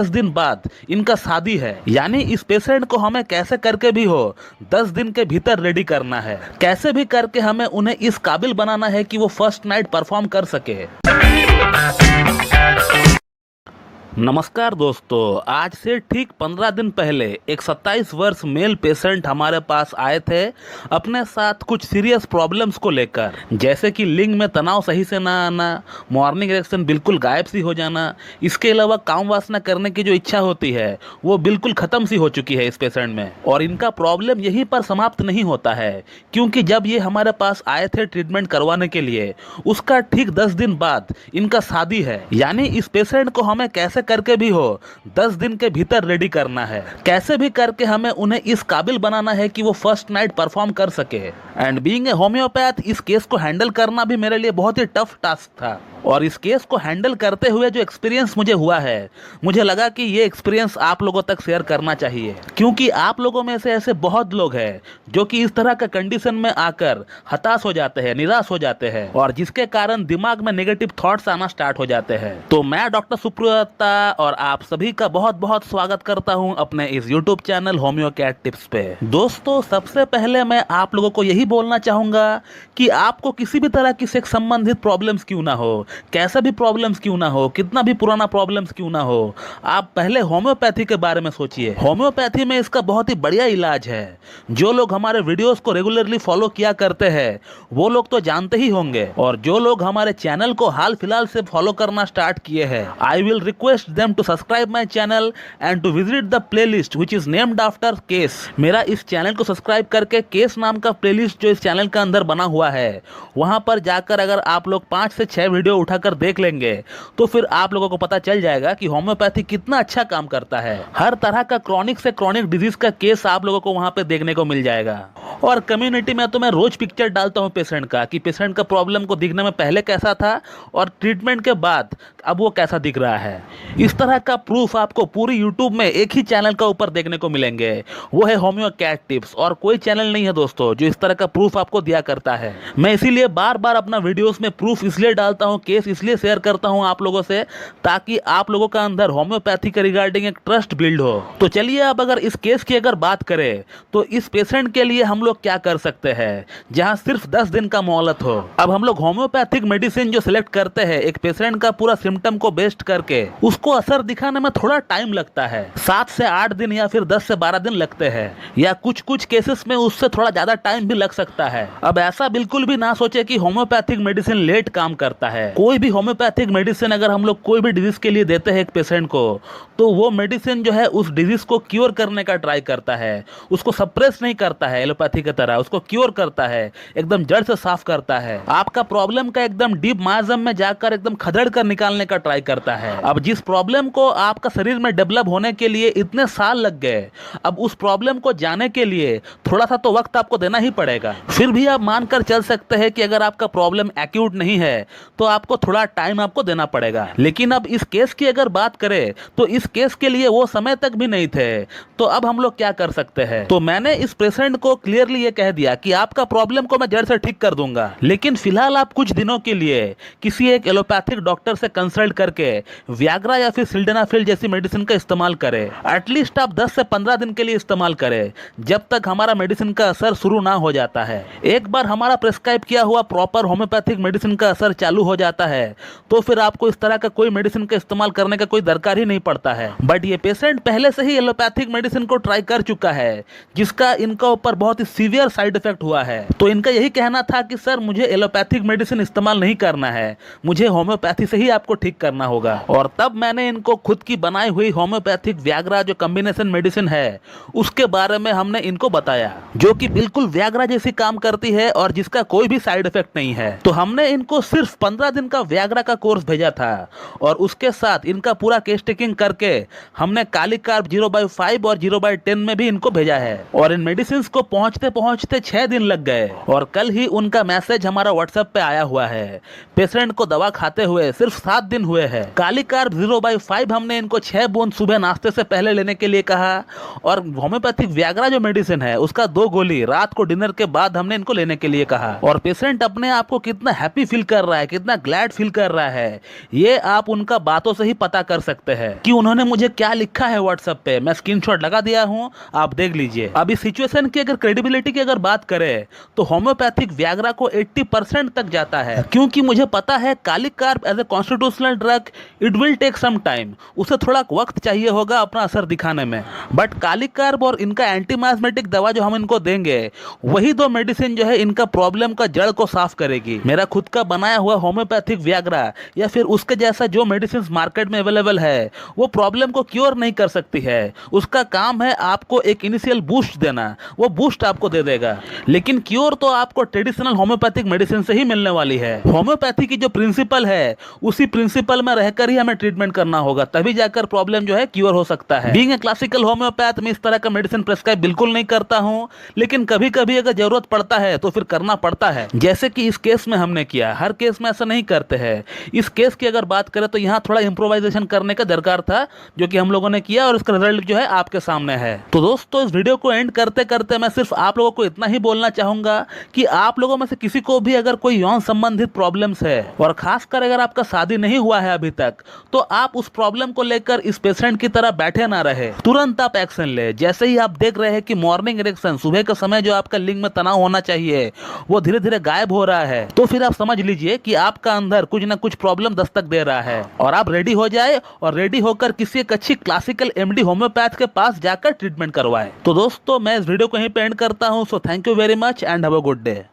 10 दिन बाद इनका शादी है। यानी इस पेशेंट को हमें कैसे करके भी हो 10 दिन के भीतर रेडी करना है। कैसे भी करके हमें उन्हें इस काबिल बनाना है कि वो फर्स्ट नाइट परफॉर्म कर सके। नमस्कार दोस्तों, आज से ठीक 15 दिन पहले एक 27 वर्ष मेल पेशेंट हमारे पास आए थे अपने साथ कुछ सीरियस प्रॉब्लम्स को लेकर, जैसे कि लिंग में तनाव सही से ना आना, मॉर्निंग इरेक्शन बिल्कुल गायब सी हो जाना। इसके अलावा काम वासना करने की जो इच्छा होती है वो बिल्कुल ख़त्म सी हो चुकी है इस पेशेंट में। और इनका प्रॉब्लम यहीं पर समाप्त नहीं होता है, क्योंकि जब ये हमारे पास आए थे ट्रीटमेंट करवाने के लिए, उसका ठीक 10 दिन बाद इनका शादी है। यानी इस पेशेंट को हमें कैसे करके भी हो 10 दिन के भीतर रेडी करना है। कैसे भी करके हमें उन्हें इस काबिल बनाना है कि वो फर्स्ट नाइट परफॉर्म कर सके। एंड बीइंग ए होम्योपैथ, इस केस को हैंडल करना भी मेरे लिए बहुत ही टफ टास्क था। और इस केस को हैंडल करते हुए जो एक्सपीरियंस मुझे हुआ है, मुझे लगा कि ये एक्सपीरियंस आप लोगों तक शेयर करना चाहिए, क्योंकि आप लोगों में से ऐसे बहुत लोग हैं जो कि इस तरह का कंडीशन में आकर हताश हो जाते हैं, निराश हो जाते हैं, और जिसके कारण दिमाग में नेगेटिव थॉट्स आना स्टार्ट हो जाते हैं। तो मैं डॉक्टर सुप्रियता और आप सभी का बहुत बहुत स्वागत करता हूं अपने इस YouTube channel Homeo Cat Tips पे। दोस्तों, सबसे पहले मैं आप लोगों को यही बोलना चाहूंगा कि आपको किसी भी तरह की सेक्स संबंधित प्रॉब्लम्स क्यों ना हो, कैसा भी प्रॉब्लम्स क्यों ना हो, कितना भी पुराना प्रॉब्लम्स क्यों ना हो, आप पहले होम्योपैथी के बारे में सोचिए। होम्योपैथी में इसका बहुत ही बढ़िया इलाज है। जो लोग हमारे वीडियोस को रेगुलरली फॉलो किया करते हैं वो लोग तो जानते ही होंगे, और जो लोग हमारे चैनल को हाल फिलहाल से फॉलो करना स्टार्ट किए हैं, I will request them to subscribe my channel and to visit the playlist which is named after case. मेरा इस चैनल को सब्सक्राइब करके केस नाम का प्लेलिस्ट जो इस चैनल के अंदर बना हुआ है, वहां पर जाकर अगर आप लोग 5 से 6 वीडियो उठाकर देख लेंगे तो फिर आप लोगों को पता चल जाएगा कि होम्योपैथी कितना अच्छा काम करता है। हर तरह का क्रॉनिक से क्रॉनिक डिजीज का केस आप लोगों को वहां पे देखने को मिल जाएगा। और कम्युनिटी में तो मैं रोज पिक्चर डालता हूं पेशेंट का, कि पेशेंट का प्रॉब्लम को दिखने में पहले कैसा था और ट्रीटमेंट के बाद अब वो कैसा दिख रहा है। इस तरह का प्रूफ आपको पूरी यूट्यूब में एक ही चैनल का ऊपर देखने को मिलेंगे, वो है होम्यो कैट टिप्स। और कोई चैनल नहीं है दोस्तों जो इस तरह का प्रूफ आपको दिया करता है। मैं इसीलिए बार बार अपना वीडियोस में प्रूफ इसलिए डालता हूं, केस इसलिए शेयर करता हूं आप लोगों से, ताकि आप लोगों का अंदर होम्योपैथी के रिगार्डिंग एक ट्रस्ट बिल्ड हो। तो चलिए, अब अगर इस केस की अगर बात करें तो इस पेशेंट के लिए हम लोग क्या कर सकते हैं जहां सिर्फ 10 दिन का मोहलत हो। अब हम लोग होम्योपैथिक मेडिसिन जो सिलेक्ट करते हैं एक पेशेंट का पूरा सिम्टम को बेस्ड करके, उसको असर दिखाने में थोड़ा टाइम लगता है। 7 से 8 दिन या फिर 10 से 12 दिन लगते हैं, या कुछ कुछ केसेस में उससे थोड़ा ज्यादा टाइम भी लग सकता है। अब ऐसा बिल्कुल भी ना सोचे कि होम्योपैथिक मेडिसिन लेट काम करता है। कोई भी होम्योपैथिक मेडिसिन अगर हम लोग कोई भी डिजीज के लिए देते हैं एक पेशेंट को, तो वो मेडिसिन जो है उस डिजीज को क्योर करने का ट्राई करता है, उसको सप्रेस नहीं करता है एलोपैथी की तरह, उसको क्योर करता है, एकदम जड़ से साफ करता है। आपका प्रॉब्लम का एकदम डीप मायाजम में जाकर एकदम खदेड़ कर निकालने का ट्राई करता है। अब जिस प्रॉब्लम को आपका शरीर में डेवलप होने के लिए इतने साल लग गए, अब उस प्रॉब्लम को जाने के लिए थोड़ा सा तो वक्त आपको देना ही पड़ेगा। फिर भी आप मानकर चल सकते हैं कि अगर आपका प्रॉब्लम एक्यूट नहीं है तो आपको थोड़ा टाइम आपको देना पड़ेगा। लेकिन अब इस केस की अगर बात करें तो इस केस के लिए वो समय तक भी नहीं थे। तो अब हम लोग क्या कर सकते हैं? तो मैंने इस पेशेंट को क्लियरली ये कह दिया कि आपका प्रॉब्लम को मैं जड़ से ठीक कर दूंगा, लेकिन फिलहाल आप कुछ दिनों के लिए किसी एक एलोपैथिक डॉक्टर से कंसल्ट करके वियाग्रा या फिर सिल्डेनाफिल जैसी मेडिसिन का इस्तेमाल करें। एटलीस्ट आप 10 से 15 दिन के लिए इस्तेमाल करें, जब तक हमारा मेडिसिन का असर शुरू ना हो जाता है। एक बार हमारा प्रिस्क्राइब किया हुआ प्रॉपर होम्योपैथिक मेडिसिन का असर चालू हो जाता है तो फिर आपको इस तरह का कोई मेडिसिन का इस्तेमाल करने का कोई दरकार ही नहीं पड़ता है। बट ये पेशेंट पहले से ही एलोपैथिक मेडिसिन को ट्राई कर चुका है, जिसका इनका ऊपर बहुत ही सीवियर साइड इफेक्ट हुआ है। तो इनका यही कहना था कि सर मुझे एलोपैथिक मेडिसिन इस्तेमाल नहीं करना है, मुझे होम्योपैथी से ही आपको ठीक करना होगा। और तब मैंने इनको खुद की बनाई हुई होम्योपैथिक व्याग्रा जो कॉम्बिनेशन मेडिसिन है उसके बारे में हमने इनको बताया, जो कि बिल्कुल व्याग्रा जैसी काम करती है और जिसका कोई भी साइड इफेक्ट नहीं है। तो हमने इनको सिर्फ 15 दिन का व्याग्रा का कोर्स भेजा था, और उसके साथ इनका पूरा केस टेकिंग करके हमने कालीकार्ब 0/5 और 0/10 में भी इनको भेजा है। और इन मेडिसिन को पहुंचते पहुंचते 6 दिन लग गए, और कल ही उनका मैसेज हमारा व्हाट्सएप पे आया हुआ है। पेशेंट को दवा खाते हुए सिर्फ 7 दिन हुए हैं। कालीकार्ब 0/5 हमने इनको 6 बूंद सुबह नाश्ते से पहले लेने के लिए कहा, और होम्योपैथिक व्याग्रा जो मेडिसिन है उसका 2 गोली रात को डिनर के बाद हमने इनको लेने के लिए कहा। और पेशेंट अपने आप को कितना हैप्पी फील कर रहा है, कितना ग्लैड फील कर रहा है, ये आप उनका बातों से ही पता कर सकते हैं कि उन्होंने मुझे क्या लिखा है व्हाट्सएप पे। मैं स्क्रीनशॉट लगा दिया हूं, आप देख लीजिए। अब इस सिचुएशन की अगर क्रेडिबिलिटी की अगर बात करें तो होम्योपैथिक व्याग्रा को 80% तक जाता है, क्योंकि मुझे पता है kali carb as a constitutional drug it will take some time, उसे थोड़ा वक्त चाहिए होगा अपना असर दिखाने में। बट कालिक कार्ब और इनका एंटी माइस्मेटिक दवा जो हम इनको देंगे, वही 2 मेडिसिन जो है इनका प्रॉब्लम का जड़ को साफ करेगी। मेरा खुद का बनाया हुआ होम्योपैथिक व्याग्रा या फिर उसके जैसा जो मेडिसिन मार्केट में अवेलेबल है वो प्रॉब्लम को क्योर नहीं कर सकती है। उसका काम है आपको एक इनिशियल बूस्ट देना, वो बूस्ट आपको दे देगा। लेकिन क्योर तो आपको ट्रेडिशनल होम्योपैथिक मेडिसिन से ही मिलने वाली है। होम्योपैथी की जो प्रिंसिपल है उसी प्रिंसिपल में रहकर ही हमें ट्रीटमेंट करना होगा, तभी जाकर प्रॉब्लम जो है क्योर हो सकता है। बीइंग ए क्लासिकल होम्योपैथ मैं इस तरह का मेडिसिन प्रेस्क्राइब बिल्कुल नहीं करता हूं, लेकिन कभी कभी अगर जरूरत पड़ता है तो फिर करना पड़ता है, जैसे कि इस केस में हमने किया। हर केस में ऐसा नहीं करते हैं। इस केस की अगर बात करें तो यहाँ थोड़ा इंप्रोवाइजेशन करने का दरकार था, जो कि हम लोगों ने किया और इसका रिजल्ट जो है आपके सामने है। तो दोस्तों इस वीडियो को एंड करते करते मैं सिर्फ आप लोगों को इतना ही बोलना चाहूंगा कि आप लोगों में से किसी को भी अगर कोई यौन संबंधित प्रॉब्लम्स है, और खासकर अगर आपका शादी नहीं हुआ है अभी तक, तो आप उस प्रॉब्लम को लेकर इस पेशेंट की तरह बैठे ना रहे, तुरंत आप एक्शन ले। जैसे ही आप देख रहे हैं कि मॉर्निंग इरेक्शन, सुबह के समय जो आपका लिंग में तनाव होना चाहिए वो धीरे धीरे गायब हो रहा है, तो फिर आप समझ लीजिए कि आपका अंदर कुछ ना कुछ प्रॉब्लम दस्तक दे रहा है, और आप रेडी हो जाए और रेडी होकर किसी एक अच्छी क्लासिकल एमडी होम्योपैथ के पास जाकर ट्रीटमेंट करवाए। तो दोस्तों मैं इस वीडियो को यहीं पे एंड करता हूं। So thank you very much and have a good day.